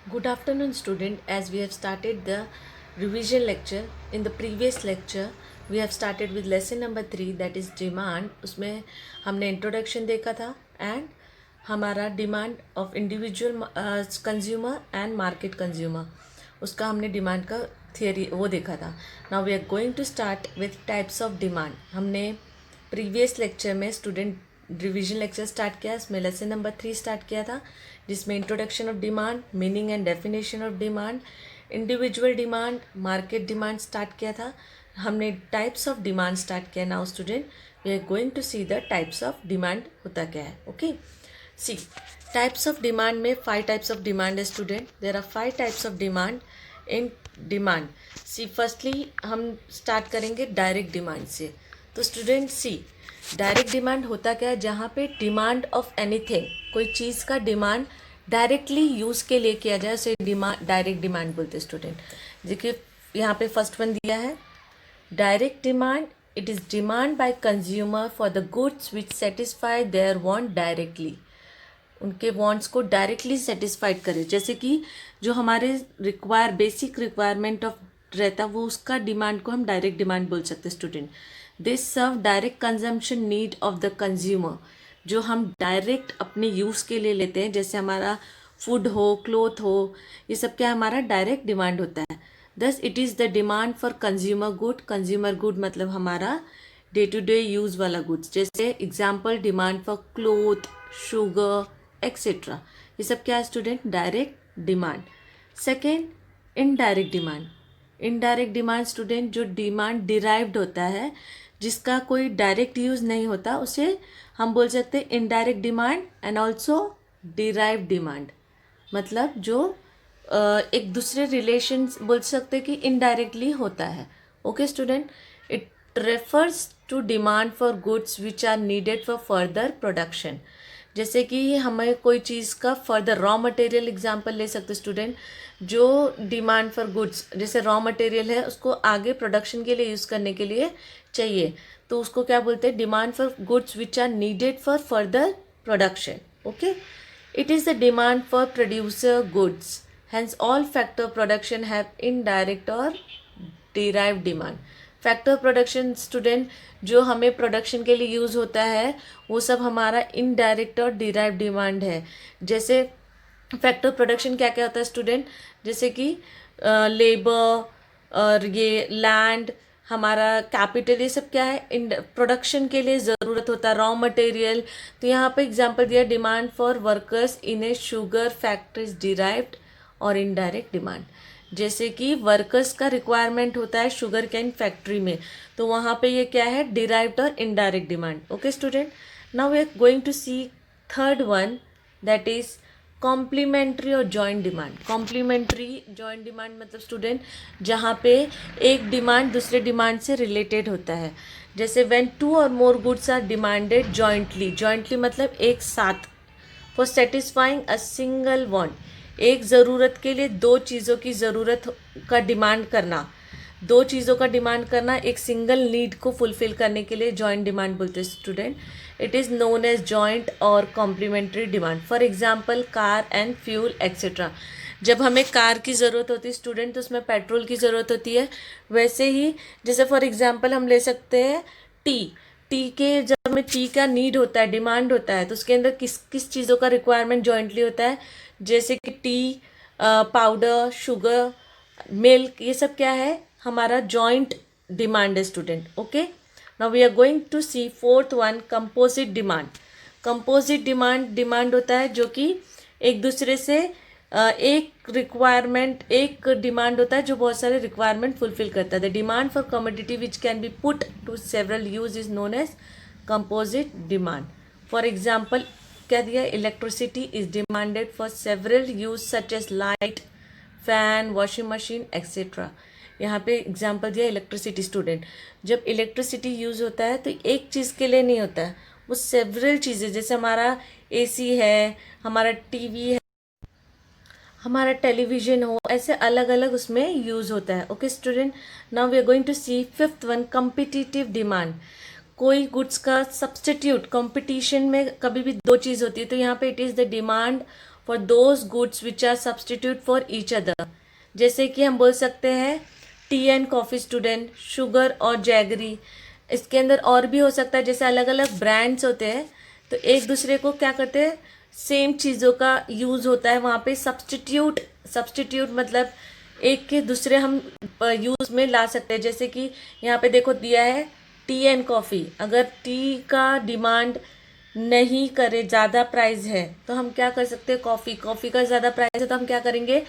Good afternoon, student. As we have started the revision lecture, in the previous lecture, we have started with lesson number 3, that is demand. उसमें हमने introduction देखा था and हमारा demand of individual consumer and market consumer, उसका हमने demand का theory वो देखा था. Now we are going to start with types of demand. हमने प्रीवियस लेक्चर में स्टूडेंट रिवीजन लेक्चर स्टार्ट किया, इसमें लेसन नंबर 3 स्टार्ट किया था, जिसमें introduction of demand, meaning and definition of demand, individual demand, market demand start किया था. हमने टाइप्स ऑफ डिमांड स्टार्ट किया. Now student we are going to see the types of demand होता क्या है. Okay, see types of demand में 5 types of demand है student. There are 5 types of demand in demand. See firstly हम start करेंगे direct demand से. तो student सी direct demand होता क्या है, जहाँ पे डिमांड ऑफ एनीथिंग, कोई चीज़ का डिमांड डायरेक्टली यूज़ के लिए किया जाए, उसे डिमांड डायरेक्ट डिमांड बोलते हैं स्टूडेंट. देखिए यहाँ पे फर्स्ट वन दिया है direct demand. It is demand by consumer for the goods which satisfy their want directly. उनके वांट्स को डायरेक्टली सेटिस्फाइड करे. जैसे कि जो हमारे बेसिक रिक्वायरमेंट ऑफ रहता है, वो उसका डिमांड को हम डायरेक्ट डिमांड बोल सकते हैं student. This serve direct consumption need of the consumer, जो हम डायरेक्ट अपने यूज़ के लिए लेते हैं, जैसे हमारा फूड हो, क्लोथ हो, ये सब क्या हमारा डायरेक्ट डिमांड होता है. Thus it is the demand for consumer good. Consumer good मतलब हमारा डे टू डे यूज़ वाला गुड्स. जैसे example demand for cloth, sugar etcetera. ये सब क्या है student, direct demand. Second indirect demand. Indirect demand student जो डिमांड डिराइव्ड होता है, जिसका कोई डायरेक्ट यूज़ नहीं होता, उसे हम बोल सकते हैं indirect demand and also derived demand. मतलब जो एक दूसरे रिलेशन बोल सकते हैं कि इनडायरेक्टली होता है. Okay student, it refers to demand for goods which are needed for further production. जैसे कि हमें कोई चीज़ का फर्दर रॉ मटेरियल एग्जांपल ले सकते स्टूडेंट, जो डिमांड फॉर गुड्स, जैसे रॉ मटेरियल है, उसको आगे प्रोडक्शन के लिए यूज़ करने के लिए चाहिए, तो उसको क्या बोलते हैं, demand for goods which are needed for further production. Okay, it is the demand for producer goods. Hence all factor production have indirect और derived demand. Factor production student जो हमें प्रोडक्शन के लिए यूज़ होता है, वो सब हमारा इनडायरेक्ट और डिराइव्ड डिमांड है. जैसे फैक्टर प्रोडक्शन क्या क्या होता है स्टूडेंट, जैसे कि लेबर और ये लैंड, हमारा कैपिटल, ये सब क्या है, इन प्रोडक्शन के लिए ज़रूरत होता है, रॉ मटेरियल. तो यहाँ पे एग्जांपल दिया demand for workers in A sugar factories derived और इनडायरेक्ट डिमांड. जैसे कि वर्कर्स का रिक्वायरमेंट होता है शुगर कैन फैक्ट्री में, तो वहाँ पे ये क्या है, डिराइव्ड और indirect demand. Okay student, now we are going to see third one, that is complementary और joint demand. Complementary joint demand मतलब स्टूडेंट जहाँ पे एक डिमांड दूसरे डिमांड से रिलेटेड होता है. जैसे व्हेन 2 और more goods are demanded jointly. Jointly मतलब एक साथ, for satisfying a single want. एक ज़रूरत के लिए दो चीज़ों की ज़रूरत का डिमांड करना, दो चीज़ों का डिमांड करना एक सिंगल नीड को फुलफिल करने के लिए जॉइंट डिमांड बोलते हैं student. It is known as joint और complementary demand. For example car and fuel etcetera. जब हमें कार की ज़रूरत होती है स्टूडेंट, तो उसमें पेट्रोल की ज़रूरत होती है. वैसे ही जैसे फॉर एग्जांपल हम ले सकते हैं टी के, जब हमें टी का नीड होता है, डिमांड होता है, तो उसके अंदर किस किस चीज़ों का रिक्वायरमेंट जॉइंटली होता है, जैसे कि टी, पाउडर, शुगर, मिल्क, ये सब क्या है, हमारा जॉइंट डिमांड है student. Okay, now we are going to see fourth one, composite demand. Composite demand होता है जो कि एक दूसरे से एक रिक्वायरमेंट, एक डिमांड होता है जो बहुत सारे रिक्वायरमेंट फुलफिल करता है. The demand for commodity which can be put to several use is known as composite demand. For example क्या दिया, electricity is demanded for several use such as light, fan, washing machine etcetera. यहाँ पे example दिया electricity student. जब electricity use होता है तो एक चीज़ के लिए नहीं होता है, वो सेवरल चीज़ें, जैसे हमारा एसी है, हमारा टीवी है, हमारा टेलीविज़न हो, ऐसे अलग अलग उसमें यूज़ होता है. Okay student, now we are going to see fifth one, competitive demand. कोई गुड्स का सब्सटीट्यूट, कंपटीशन में कभी भी दो चीज़ होती है, तो यहाँ पे it is the demand for those goods which are substitute for each other. जैसे कि हम बोल सकते हैं tea and coffee student, sugar और जैगरी। इसके अंदर और भी हो सकता है, जैसे अलग अलग ब्रांड्स होते हैं तो एक दूसरे को क्या करते हैं, सेम चीज़ों का यूज़ होता है वहाँ पे। सब्सटीट्यूट मतलब एक के दूसरे हम यूज़ में ला सकते हैं। जैसे कि यहाँ पे देखो दिया है टी एंड कॉफ़ी, अगर टी का डिमांड नहीं करे, ज़्यादा प्राइस है तो हम क्या कर सकते हैं, कॉफ़ी का ज़्यादा प्राइस है तो हम क्या करेंगे,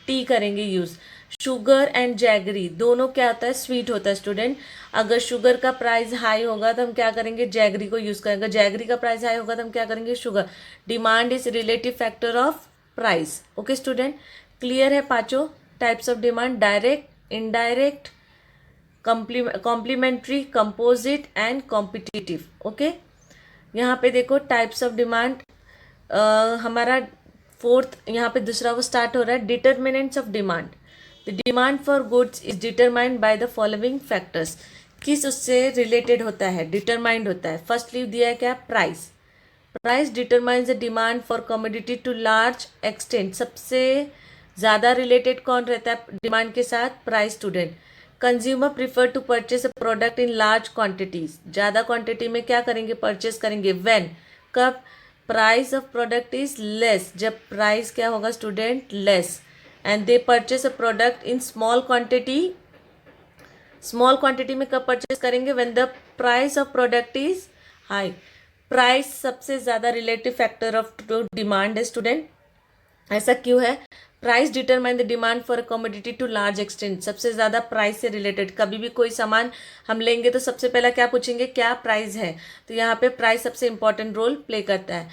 टी करेंगे यूज़। शुगर एंड जैगरी दोनों क्या होता है, स्वीट होता है स्टूडेंट। अगर शुगर का प्राइस हाई होगा तो हम क्या करेंगे, जैगरी को यूज़ करेंगे। जैगरी का प्राइस हाई होगा तो हम क्या करेंगे, sugar. Demand is relative factor of price. Okay student, clear है पांचों types of demand, direct, indirect, complementary, composite and competitive. Okay, यहाँ पे देखो टाइप्स ऑफ डिमांड, हमारा फोर्थ यहाँ पे दूसरा वो स्टार्ट हो रहा है, determinants of demand. The demand for goods is determined by the following factors. किस उससे रिलेटेड होता है, डिटरमाइंड होता है। फर्स्टली दिया है क्या, price. Price determines the demand for commodity to large extent. सबसे ज़्यादा रिलेटेड कौन रहता है डिमांड के साथ, price student. Consumer prefer to purchase a product in large quantities. ज़्यादा क्वांटिटी में क्या करेंगे, परचेस करेंगे। व्हेन, कब, price of product is less, जब प्राइस क्या होगा student, less. And they purchase a product in small quantity. Small quantity में कब परचेस करेंगे, when the price of product is high. Price सबसे ज़्यादा रिलेटिव फैक्टर ऑफ डिमांड है student. ऐसा क्यों है, price determine the demand for a commodity to large extent. सबसे ज़्यादा प्राइस से रिलेटेड, कभी भी कोई सामान हम लेंगे तो सबसे पहला क्या पूछेंगे, क्या प्राइस है। तो यहाँ पे प्राइस सबसे इंपॉर्टेंट रोल प्ले करता है।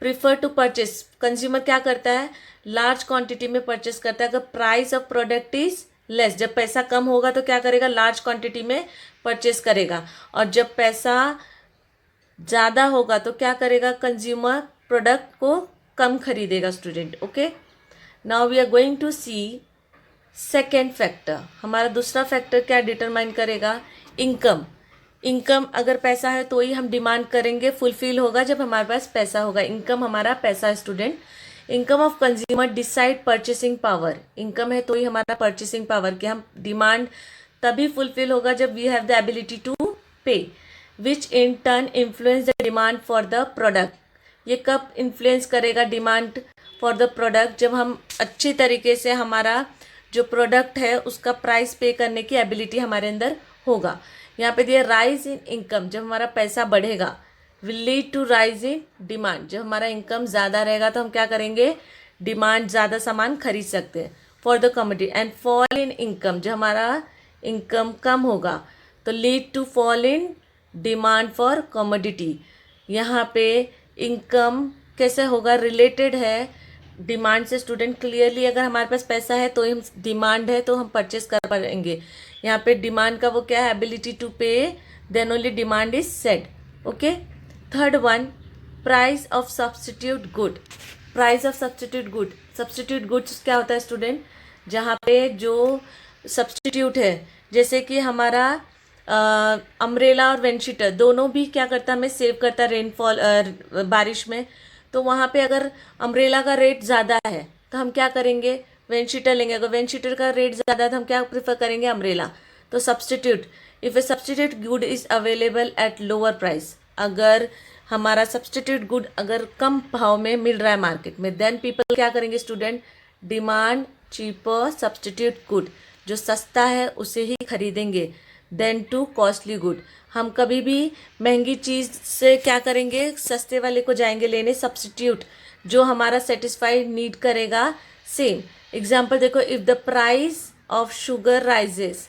प्रीफर टू परचेस, कंज्यूमर क्या करता है, लार्ज क्वांटिटी में परचेस करता है। अगर price of product is less, जब पैसा कम होगा तो क्या करेगा, लार्ज क्वांटिटी में परचेस करेगा। और जब पैसा ज़्यादा होगा तो क्या करेगा, कंज्यूमर प्रोडक्ट को कम खरीदेगा student. Okay, now we are going to see second factor. हमारा दूसरा फैक्टर क्या डिटरमाइन करेगा, इनकम। इनकम, अगर पैसा है तो ही हम डिमांड करेंगे, फुलफिल होगा जब हमारे पास पैसा होगा। इनकम हमारा पैसा है student. Income of consumer decide purchasing power. Income है तो ही हमारा परचेसिंग पावर, कि हम डिमांड तभी फुलफिल होगा जब we have the ability to pay, which in turn influence the demand for the product. ये कब इन्फ्लुएंस करेगा डिमांड फॉर द प्रोडक्ट, जब हम अच्छी तरीके से हमारा जो प्रोडक्ट है उसका प्राइस पे करने की एबिलिटी हमारे अंदर होगा। यहाँ पे दिया राइज इन इनकम, जब हमारा पैसा बढ़ेगा, will lead to rise in demand. जब हमारा इनकम ज़्यादा रहेगा तो हम क्या करेंगे, डिमांड ज़्यादा सामान खरीद सकते हैं for the commodity. And fall in income, जब हमारा इनकम कम होगा तो lead to fall in demand for commodity. यहाँ पे इनकम कैसे होगा, रिलेटेड है डिमांड से स्टूडेंट। क्लियरली अगर हमारे पास पैसा है तो हम, डिमांड है तो हम परचेस कर पाएंगे। यहाँ पे डिमांड का वो क्या है, ability to pay, then only demand is set. Okay, third one, price of substitute good. Price of substitute good, substitute goods क्या होता है स्टूडेंट, जहाँ पे जो सब्स्टिट्यूट है, जैसे कि हमारा अम्ब्रेला और वेंशीटर दोनों भी क्या करता है, हमें सेव करता है रेनफॉल, बारिश में। तो वहाँ पे अगर अम्ब्रेला का रेट ज़्यादा है तो हम क्या करेंगे, वेंशीटर लेंगे। अगर वेंशीटर का रेट ज़्यादा है तो हम क्या प्रेफर करेंगे, अम्ब्रेला। तो substitute, if A substitute good is available at lower price, अगर हमारा सब्स्टिट्यूट गुड अगर कम भाव में मिल रहा है मार्केट में, देन पीपल क्या करेंगे student, demand cheaper substitute good, जो सस्ता है उसे ही खरीदेंगे, देन टू कॉस्टली गुड। हम कभी भी महंगी चीज़ से क्या करेंगे, सस्ते वाले को जाएंगे लेने, सब्स्टिट्यूट जो हमारा सेटिस्फाइड नीड करेगा सेम। एग्जाम्पल देखो, if the price of sugar rises,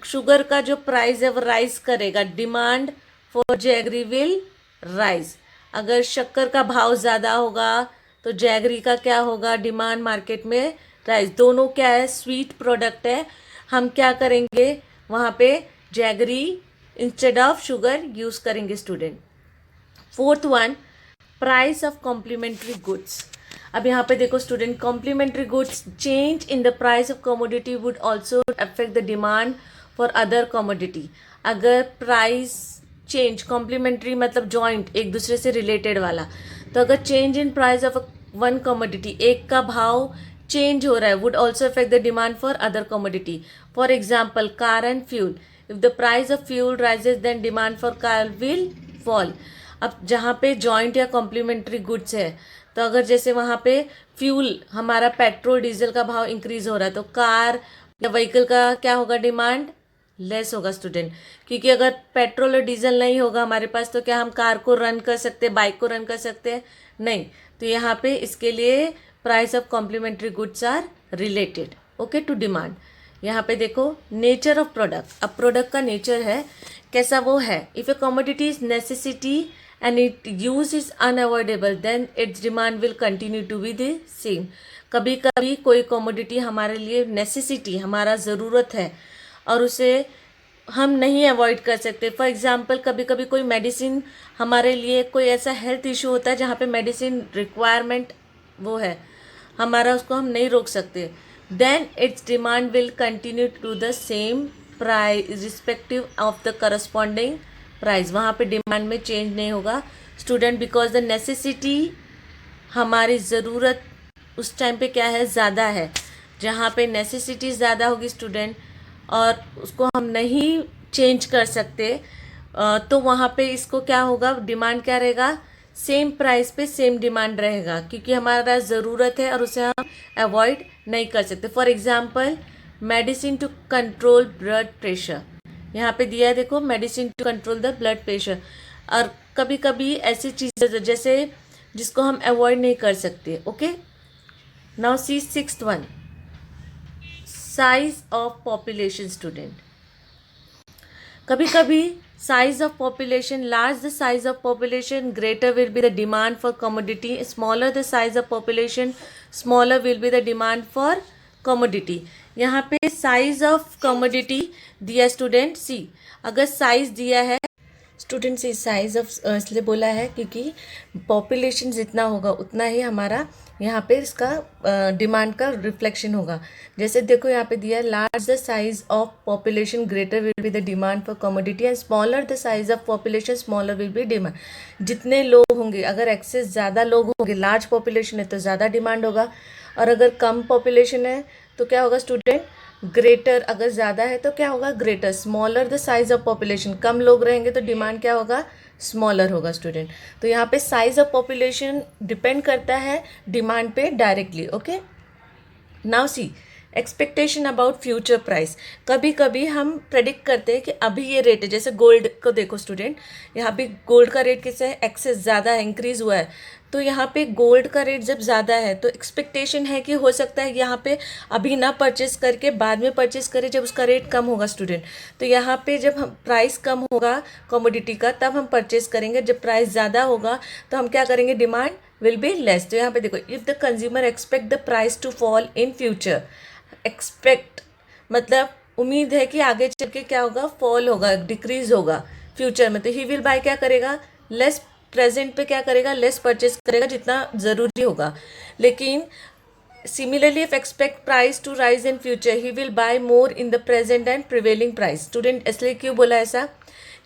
sugar का जो प्राइस है वो राइज करेगा, demand for jaggery will rise. अगर शक्कर का भाव ज़्यादा होगा तो जैगरी का क्या होगा, डिमांड मार्केट में राइज। दोनों क्या है, स्वीट प्रोडक्ट है, हम क्या करेंगे वहाँ पे jaggery instead of sugar use करेंगे student. Fourth one, price of complementary goods. अब यहाँ पे देखो student, complementary goods, change in the price of commodity would also affect the demand for other commodity. अगर प्राइस चेंज, कॉम्प्लीमेंट्री मतलब joint, एक दूसरे से रिलेटेड वाला, तो अगर change in price of one commodity, एक का भाव चेंज हो रहा है, would also affect the demand for other commodity. For example car and fuel, if the price of fuel rises then demand for car will fall. अब जहाँ पे joint या कॉम्प्लीमेंट्री गुड्स है, तो अगर जैसे वहाँ पे फ्यूल हमारा पेट्रोल डीजल का भाव इंक्रीज हो रहा है, तो कार या व्हीकल का क्या होगा, डिमांड लेस होगा स्टूडेंट. क्योंकि अगर पेट्रोल और डीजल नहीं होगा हमारे पास, तो क्या हम कार को रन कर सकते हैं, बाइक को रन कर सकते हैं, नहीं. तो यहाँ पे इसके लिए price of complementary goods are related okay to demand. यहाँ पे देखो नेचर ऑफ प्रोडक्ट. अब प्रोडक्ट का नेचर है कैसा वो है. If a commodity is necessity and it use is unavoidable then its demand will continue to be the same. कभी कभी कोई कमोडिटी हमारे लिए नेसेसिटी, हमारा ज़रूरत है और उसे हम नहीं अवॉइड कर सकते. फॉर एग्जांपल कभी कभी कोई मेडिसिन हमारे लिए, कोई ऐसा हेल्थ इशू होता है जहाँ पे मेडिसिन रिक्वायरमेंट वो है हमारा, उसको हम नहीं रोक सकते. Then its demand will continue to the same price respective of the corresponding price. वहाँ पे डिमांड में चेंज नहीं होगा स्टूडेंट, बिकॉज द नेसेसिटी, हमारी ज़रूरत उस टाइम पे क्या है, ज़्यादा है. जहाँ पे नेसेसिटी ज़्यादा होगी स्टूडेंट और उसको हम नहीं चेंज कर सकते, तो वहाँ पे इसको क्या होगा, डिमांड क्या रहेगा, सेम प्राइस पे सेम डिमांड रहेगा, क्योंकि हमारा ज़रूरत है और उसे हम अवॉइड नहीं कर सकते. For example medicine to control blood pressure, यहाँ पे दिया है देखो, medicine to control the blood pressure. और कभी कभी ऐसी चीज़ें जैसे जिसको हम अवॉइड नहीं कर सकते. Okay, now see sixth one, size of population student. कभी कभी size of population, large the size of population, greater will be the demand for commodity. Smaller the size of population, smaller will be the demand for commodity. यहाँ पे size of commodity दिया student. सी अगर size दिया है student, C size of इसलिए बोला है क्योंकि पॉपुलेशन जितना होगा उतना ही हमारा यहाँ पे इसका डिमांड का रिफ्लेक्शन होगा. जैसे देखो यहाँ पे दिया है, large the size of population greater will be the demand for commodity and smaller the size of population smaller will be demand. जितने लोग होंगे, अगर एक्सेस ज़्यादा लोग होंगे, लार्ज पॉपुलेशन है तो ज़्यादा डिमांड होगा, और अगर कम पॉपुलेशन है तो क्या होगा स्टूडेंट, ग्रेटर. अगर ज़्यादा है तो क्या होगा, greater. Smaller the size of population, कम लोग रहेंगे तो डिमांड क्या होगा, स्मॉलर होगा स्टूडेंट. तो यहाँ पे साइज ऑफ पॉपुलेशन डिपेंड करता है डिमांड पे directly. Okay, now see expectation about future price. कभी कभी हम प्रेडिक्ट करते हैं कि अभी ये रेट है, जैसे गोल्ड को देखो स्टूडेंट, यहाँ पे गोल्ड का रेट कैसे है, एक्सेस ज़्यादा है, इंक्रीज़ हुआ है. तो यहाँ पे गोल्ड का रेट जब ज़्यादा है तो एक्सपेक्टेशन है कि हो सकता है यहाँ पे अभी ना परचेस करके बाद में परचेस करें जब उसका रेट कम होगा स्टूडेंट. तो यहाँ पे जब हम प्राइस कम होगा कमोडिटी का तब हम परचेस करेंगे, जब प्राइस ज़्यादा होगा तो हम क्या करेंगे, डिमांड विल बी लेस. तो यहाँ पे देखो, if the consumer expect the price to fall in future, expect मतलब उम्मीद है कि आगे चल के क्या होगा, फॉल होगा, डिक्रीज होगा फ्यूचर में, तो ही विल बाय क्या करेगा, लेस. प्रेजेंट पे क्या करेगा, लेस परचेस करेगा जितना ज़रूरी होगा. लेकिन similarly if expect price to rise in future he will buy more in the present and prevailing price. Student इसलिए क्यों बोला ऐसा,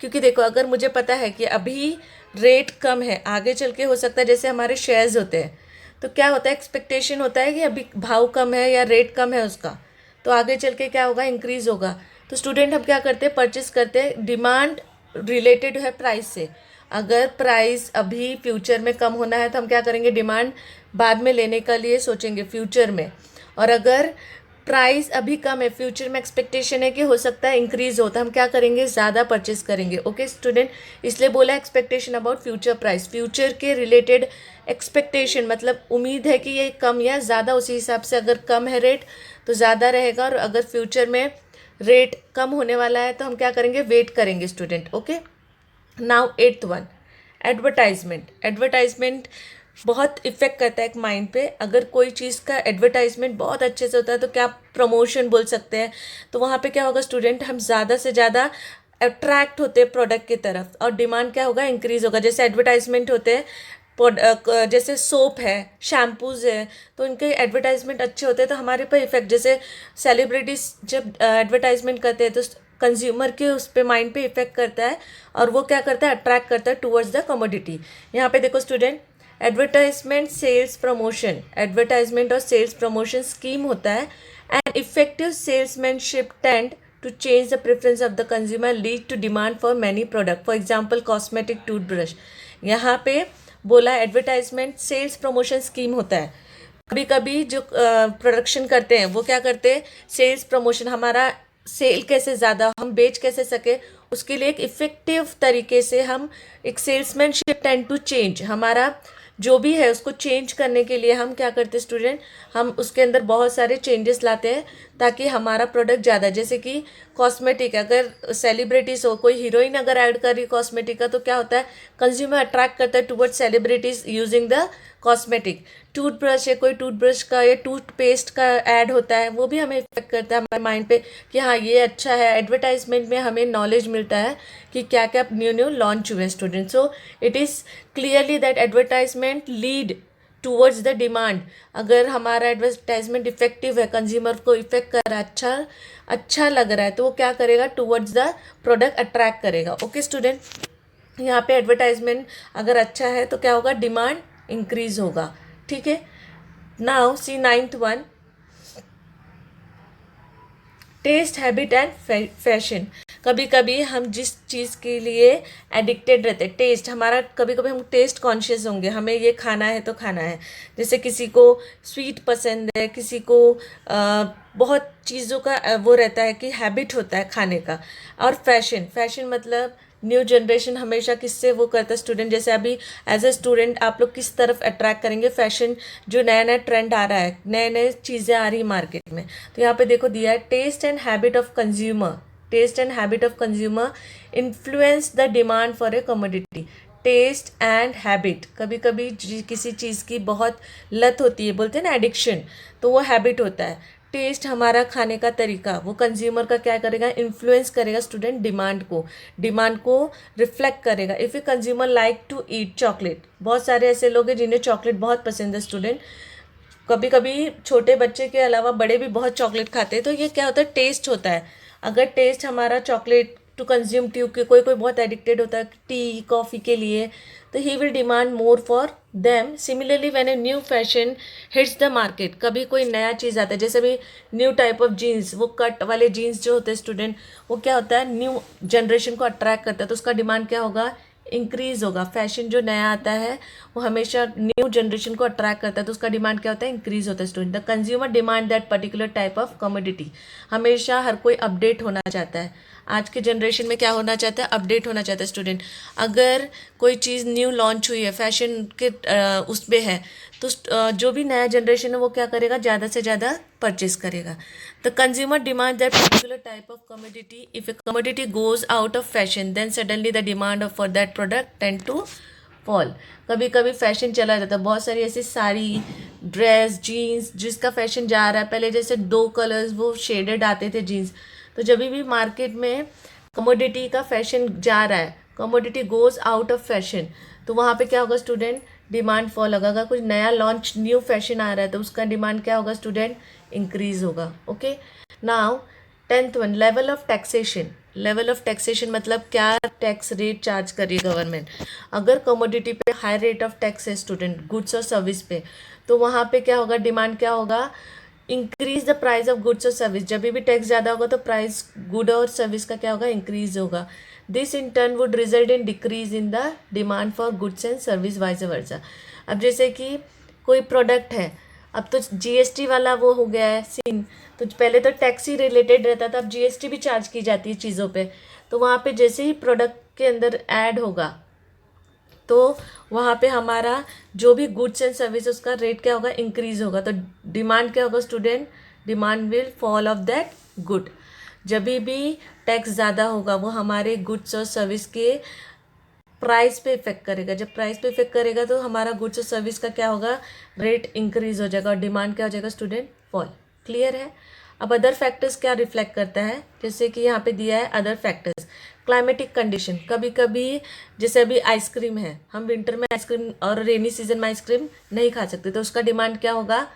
क्योंकि देखो अगर मुझे पता है कि अभी रेट कम है, आगे चल के हो सकता है, जैसे हमारे शेयर्स होते हैं तो क्या होता है, एक्सपेक्टेशन होता है कि अभी भाव कम है या रेट कम है उसका, तो आगे चल के क्या होगा, इंक्रीज़ होगा. तो स्टूडेंट हम क्या करते हैं, परचेस करते हैं. डिमांड रिलेटेड है प्राइस से. अगर प्राइस अभी फ्यूचर में कम होना है तो हम क्या करेंगे, डिमांड बाद में लेने का लिए सोचेंगे फ्यूचर में. और अगर प्राइस अभी कम है, फ्यूचर में एक्सपेक्टेशन है कि हो सकता है इंक्रीज हो, तो हम क्या करेंगे, ज़्यादा परचेस करेंगे. ओके स्टूडेंट, इसलिए बोला expectation about future price. Future के रिलेटेड एक्सपेक्टेशन मतलब उम्मीद है कि ये कम या ज़्यादा, उसी हिसाब से अगर कम है रेट तो ज़्यादा रहेगा, और अगर फ्यूचर में रेट कम होने वाला है तो हम क्या करेंगे, वेट करेंगे student. Okay, now eighth one, advertisement. Advertisement बहुत इफ़ेक्ट करता है एक माइंड पे. अगर कोई चीज़ का एडवर्टाइजमेंट बहुत अच्छे से होता है तो क्या प्रमोशन बोल सकते हैं, तो वहाँ पे क्या होगा स्टूडेंट, हम ज़्यादा से ज़्यादा अट्रैक्ट होते हैं प्रोडक्ट की तरफ और डिमांड क्या होगा, इंक्रीज़ होगा. जैसे एडवर्टाइजमेंट होते हैं, जैसे सोप है, शैम्पूज़ है, तो इनके एडवर्टाइजमेंट अच्छे होते हैं तो हमारे पर इफेक्ट. जैसे सेलिब्रिटीज़ जब एडवर्टाइजमेंट करते हैं तो कंज्यूमर के उस पे माइंड पे इफेक्ट करता है और वो क्या करता है, अट्रैक्ट करता है टूवर्ड्स द कमोडिटी. यहाँ पे देखो student, advertisement sales promotion, advertisement और सेल्स प्रमोशन स्कीम होता है. And effective salesmanship tend to change the preference of the consumer lead to demand for many product. For example, cosmetic toothbrush. यहाँ पे बोला advertisement sales promotion scheme होता है. कभी कभी जो प्रोडक्शन करते हैं वो क्या करते हैं, सेल्स प्रमोशन, हमारा सेल कैसे ज़्यादा हम बेच कैसे सके, उसके लिए एक इफ़ेक्टिव तरीके से हम एक सेल्समैनशिप टेंड टू चेंज, हमारा जो भी है उसको चेंज करने के लिए हम क्या करते हैं स्टूडेंट, हम उसके अंदर बहुत सारे चेंजेस लाते हैं ताकि हमारा प्रोडक्ट ज़्यादा, जैसे कि कॉस्मेटिक, अगर सेलिब्रिटीज़ हो, कोई हीरोइन अगर ऐड कर रही कॉस्मेटिक का, तो क्या होता है, कंज्यूमर अट्रैक्ट करता है towards celebrities using the cosmetic. Toothbrush है, कोई टूथब्रश का या टूथपेस्ट का ऐड होता है, वो भी हमें इफेक्ट करता है हमारे माइंड पे कि हाँ ये अच्छा है. एडवर्टाइजमेंट में हमें नॉलेज मिलता है कि क्या क्या न्यू लॉन्च हुए student. So it is clearly that advertisement lead towards the demand. अगर हमारा एडवर्टाइजमेंट इफेक्टिव है, कंज्यूमर को इफेक्ट कर रहा है, अच्छा लग रहा है, तो वो क्या करेगा, टूवर्ड्स द प्रोडक्ट अट्रैक्ट करेगा. ओके स्टूडेंट, यहाँ पे एडवर्टाइजमेंट अगर अच्छा है तो क्या होगा, डिमांड इंक्रीज होगा. ठीक है. Now see 9th one, taste habit and fashion. कभी कभी हम जिस चीज़ के लिए एडिक्टेड रहते हैं, टेस्ट हमारा, कभी कभी हम टेस्ट कॉन्शियस होंगे, हमें ये खाना है तो खाना है. जैसे किसी को स्वीट पसंद है, किसी को बहुत चीज़ों का वो रहता है कि हैबिट होता है खाने का. और फैशन, फैशन मतलब न्यू जनरेशन हमेशा किससे वो करता है स्टूडेंट, जैसे अभी एज ए स्टूडेंट आप लोग किस तरफ अट्रैक्ट करेंगे, फैशन, जो नया नया ट्रेंड आ रहा है, नए नए चीज़ें आ रही है मार्केट में. तो यहाँ पे देखो दिया है, taste and habit of consumer, taste and habit of consumer influence the demand for a commodity. Taste and habit, कभी कभी किसी चीज़ की बहुत लत होती है, बोलते हैं ना एडिक्शन, तो वो हैबिट होता है. टेस्ट हमारा खाने का तरीका, वो कंज्यूमर का क्या करेगा, इन्फ्लुएंस करेगा स्टूडेंट डिमांड को रिफ्लेक्ट करेगा. If a consumer like to eat chocolate, बहुत सारे ऐसे लोग हैं जिन्हें चॉकलेट बहुत पसंद है स्टूडेंट. कभी कभी छोटे बच्चे के अलावा बड़े भी बहुत चॉकलेट खाते हैं. तो ये क्या होता है, टेस्ट होता है. अगर टेस्ट हमारा चॉकलेट टू कंज्यूम टी, कोई बहुत एडिक्टेड होता है टी कॉफ़ी के लिए, तो he will demand more for them. Similarly when a new fashion hits the market, कभी कोई नया चीज़ आता है, जैसे भी न्यू टाइप ऑफ जीन्स, वो कट वाले जीन्स जो होते हैं स्टूडेंट, वो क्या होता है, न्यू जनरेशन को अट्रैक्ट करता है, तो उसका डिमांड क्या होगा, इंक्रीज होगा. फैशन जो नया आता है वो हमेशा न्यू जनरेशन को अट्रैक्ट करता है, तो उसका डिमांड क्या होता है, इंक्रीज होता है student. The consumer demand that particular type of commodity. हमेशा हर कोई अपडेट होना चाहता है. आज के जनरेशन में क्या होना चाहता है, अपडेट होना चाहता है स्टूडेंट. अगर कोई चीज़ न्यू लॉन्च हुई है, फैशन के उस पर है, तो जो भी नया जनरेशन है वो क्या करेगा, ज़्यादा से ज़्यादा परचेज करेगा. The consumer demand that particular type of commodity. If a commodity goes out of fashion, then suddenly the demand of for that product tend to fall. कभी कभी फैशन चला जाता है, बहुत सारी ऐसी साड़ी, ड्रेस, जीन्स जिसका फैशन जा रहा है. पहले जैसे 2 कलर्स वो शेडेड आते थे जीन्स, तो जब भी मार्केट में कमोडिटी का फैशन जा रहा है, commodity goes out of fashion, तो वहाँ पे क्या होगा स्टूडेंट, डिमांड फॉल होगा. अगर कुछ नया लॉन्च न्यू फैशन आ रहा है तो उसका डिमांड क्या होगा स्टूडेंट, इंक्रीज होगा. Okay. Now 10th one, level of taxation. Level of taxation मतलब क्या टैक्स रेट चार्ज करिए गवर्नमेंट. अगर कमोडिटी पे हाई रेट ऑफ टैक्स है स्टूडेंट, गुड्स और सर्विस पे, तो वहाँ पे क्या होगा, डिमांड क्या होगा, increase the price of goods और सर्विस. जब भी टैक्स ज़्यादा होगा तो प्राइस गुड और सर्विस का क्या होगा, इंक्रीज होगा. This in turn would result in decrease in the demand for goods and service vice versa. अब जैसे कि कोई प्रोडक्ट है, अब तो जीएसटी वाला वो हो गया है सीन, तो पहले तो टैक्स ही रिलेटेड रहता था, अब जीएसटी भी चार्ज की जाती है चीज़ों पे. तो वहाँ पे जैसे ही प्रोडक्ट के अंदर ऐड होगा तो वहाँ पे हमारा जो भी गुड्स एंड सर्विस उसका रेट क्या होगा, इंक्रीज होगा. तो डिमांड क्या होगा student, demand will fall of that good. जब भी टैक्स ज़्यादा होगा वो हमारे गुड्स और सर्विस के प्राइस पे इफेक्ट करेगा. जब प्राइस पे इफेक्ट करेगा तो हमारा गुड्स और सर्विस का क्या होगा, रेट इंक्रीज हो जाएगा और डिमांड क्या हो जाएगा स्टूडेंट, फॉल. क्लियर है. अब अदर फैक्टर्स क्या रिफ्लेक्ट करता है, जैसे कि यहाँ पे दिया है अदर फैक्टर्स. क्लाइमेटिक कंडीशन, कभी कभी जैसे अभी आइसक्रीम है, हम विंटर में आइसक्रीम और रेनी सीजन में आइसक्रीम नहीं खा सकते, तो उसका डिमांड क्या होगा,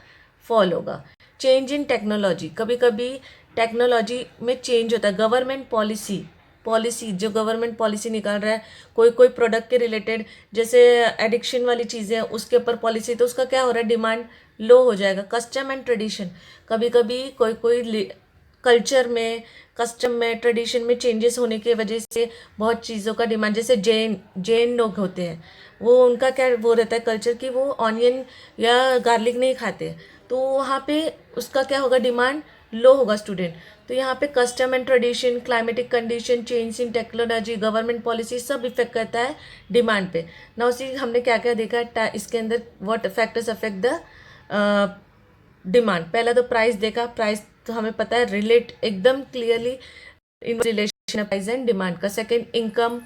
फॉल होगा. चेंज इन टेक्नोलॉजी, कभी कभी टेक्नोलॉजी में चेंज होता है. गवर्नमेंट पॉलिसी पॉलिसी, जो गवर्नमेंट पॉलिसी निकाल रहा है कोई कोई प्रोडक्ट के रिलेटेड, जैसे एडिक्शन वाली चीज़ें उसके ऊपर पॉलिसी, तो उसका क्या हो रहा है, डिमांड लो हो जाएगा. कस्टम एंड ट्रेडिशन, कभी कभी कोई कोई कल्चर में, कस्टम में, ट्रेडिशन में चेंजेस होने की वजह से बहुत चीज़ों का डिमांड, जैसे जैन लोग होते हैं, वो उनका क्या वो रहता है कल्चर कि वो ऑनियन या गार्लिक नहीं खाते, तो वहाँ पे उसका क्या होगा, डिमांड लो होगा स्टूडेंट. तो यहाँ पे custom and tradition, climatic condition, change in technology, government policy सब इफेक्ट करता है डिमांड पे. ना उसी हमने क्या क्या देखा है इसके अंदर, what factors affect the demand. पहला तो प्राइस देखा, प्राइस तो हमें पता है रिलेट एकदम clearly in relation price and demand का. Second income,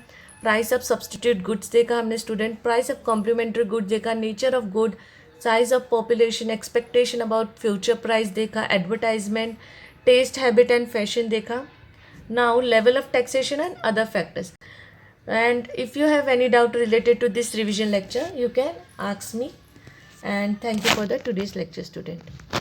price of substitute goods देखा हमने student, price of complementary goods देखा, nature of good, size of population, expectation about future price देखा, advertisement, taste, habit and fashion देखा. Now level of taxation and other factors. And if you have any doubt related to this revision lecture, you can ask me. And thank you for the today's lecture, student.